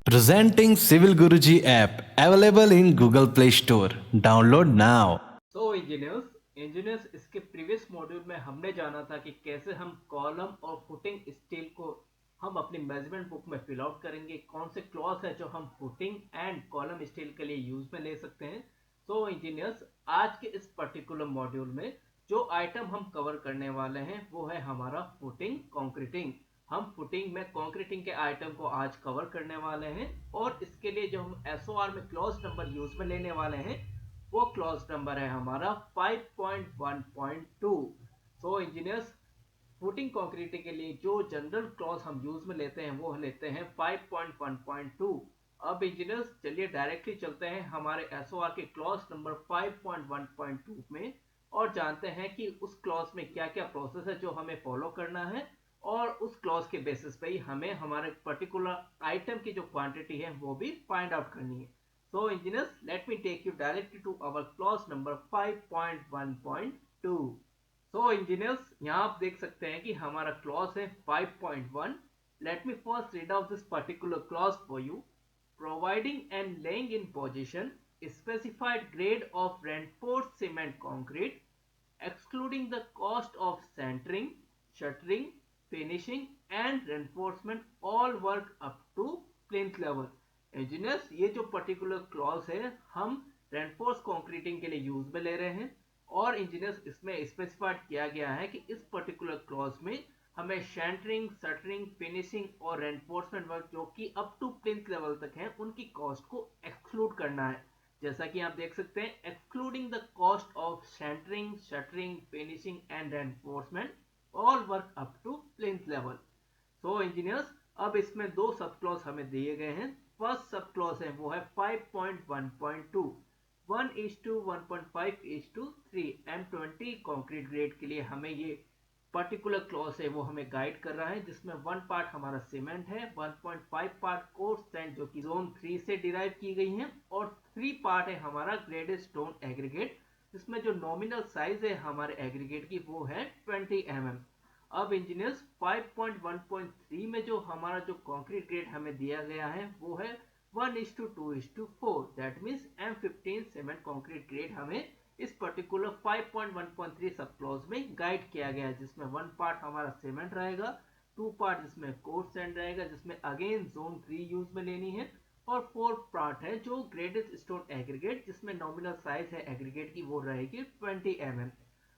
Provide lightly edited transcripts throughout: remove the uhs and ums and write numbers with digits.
Presenting Civil Guruji app available in Google Play Store. Download now. तो engineers इसके previous module में हमने जाना था कि कैसे हम कॉलम और फुटिंग स्टील को हम अपनी मेजरमेंट बुक में फिल आउट करेंगे, कौन से क्लॉज है जो हम फुटिंग एंड कॉलम स्टील के लिए यूज में ले सकते हैं। तो इंजीनियर्स आज के इस पर्टिकुलर मॉड्यूल में जो आइटम हम कवर करने वाले हैं वो है हमारा फुटिंग कंक्रीटिंग। हम फुटिंग में कंक्रीटिंग के आइटम को आज कवर करने वाले हैं और इसके लिए जो हम एसओआर में क्लॉज नंबर यूज में लेने वाले हैं वो क्लॉज नंबर है हमारा 5.1.2। सो इंजीनियर्स फुटिंग कंक्रीटिंग के लिए जो जनरल क्लॉज हम यूज में लेते हैं वो लेते हैं 5.1.2। अब इंजीनियर्स चलिए डायरेक्टली चलते हैं हमारे एसओआर के क्लॉज नंबर 5.1.2 में और जानते हैं कि उस क्लॉज में क्या क्या प्रोसेस है जो हमें फॉलो करना है और उस क्लॉज के बेसिस पे ही हमें हमारे पर्टिकुलर आइटम की जो क्वांटिटी है वो भी फाइंड आउट करनी है। So engineers, let me take you directly to our clause number 5.1.2. So engineers, यहाँ आप देख सकते हैं कि हमारा clause है 5.1. Let me first read out this particular clause for you. Providing and laying in position specified grade of reinforced cement concrete, excluding the cost of centering, shuttering, finishing and reinforcement, all work up to plinth level. Engineers ये जो particular clause है हम reinforce concreting के लिए use में ले रहे हैं और इंजीनियर्स इसमें स्पेसिफाइड किया गया है कि इस पर्टिकुलर क्लॉज में हमें शैंटरिंग, शटरिंग, फिनिशिंग और रेनफोर्समेंट वर्क जो कि अप टू प्लिंथ लेवल तक है उनकी कॉस्ट को एक्सक्लूड करना है। जैसा कि आप देख सकते हैं, excluding the cost of shuttering, shuttering, finishing and reinforcement all work up to plinth level. So engineers अब इसमें दो सब क्लॉज हमें दिए गए हैं। फर्स्ट सब क्लॉज है वो है 5.1.2, 1:1.5:3 M20 कंक्रीट ग्रेड के लिए हमें ये पर्टिकुलर क्लॉज है वो हमें गाइड कर रहा है, जिसमें 1 पार्ट हमारा सीमेंट है, 1.5 पार्ट कोर्स सैंड जो कि जोन 3 से डिराइव की गई है और 3 पार्ट है हमारा ग्रेडेड स्टोन एग्रीगेट, जिसमें जो नॉमिनल साइज है हमारे एग्रीगेट की वो है 20 mm। अब इंजीनियर्स 5.1.3 में जो हमारा जो कंक्रीट ग्रेड हमें दिया गया है वो है 1:2:4, that means M15 cement concrete grade हमें इस पर्टिकुलर 5.1.3 सब क्लॉज में गाइड किया गया है, जिसमें 1 पार्ट हमारा सीमेंट रहेगा, 2 पार्ट जिसमें कोर्स सैंड रहेगा जिसमें अगेन जोन 3 यूज में लेनी है और 4 पार्ट है जो ग्रेडेड स्टोन एग्रीगेट जिसमें नॉमिनल साइज है एग्रीगेट की वो रहेगी 20 mm।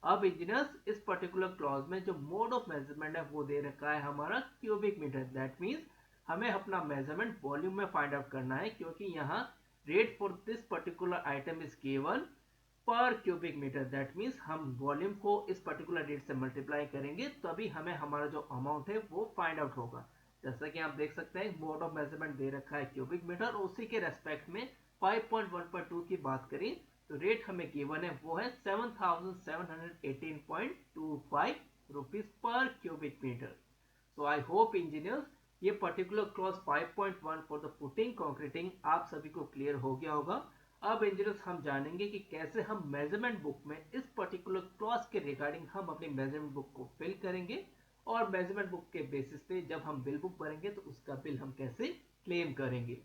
अब इंजीनियर्स इस पर्टिकुलर क्लॉज में जो मोड ऑफ मेजरमेंट है वो दे रखा है हमारा क्यूबिक मीटर, दैट मींस हमें अपना मेजरमेंट वॉल्यूम में फाइंड आउट करना है, क्योंकि यहाँ rate for this particular item is given पर क्यूबिक मीटर, दैट मींस हम वॉल्यूम को इस पर्टिकुलर रेट से मल्टीप्लाई करेंगे तभी हमें हमारा जो अमाउंट है वो फाइंड आउट होगा। जैसा कि आप देख सकते हैं मोड ऑफ मेजरमेंट दे रखा है क्यूबिक मीटर, उसी के रेस्पेक्ट में 5.1.2 की बात करें तो रेट हमें गिवन है वो है 7718.25 rupees per cubic metre. So I hope engineers ये particular clause 5.1 for the footing concreting आप सभी को क्लियर हो गया होगा। अब इंजीनियर्स हम जानेंगे कि कैसे हम मेजरमेंट बुक में इस पर्टिकुलर क्लॉज के रिगार्डिंग हम अपनी मेजरमेंट बुक को फिल करेंगे और मेजरमेंट बुक के बेसिस पे जब हम बिल बुक भरेंगे तो उसका बिल हम कैसे क्लेम करेंगे।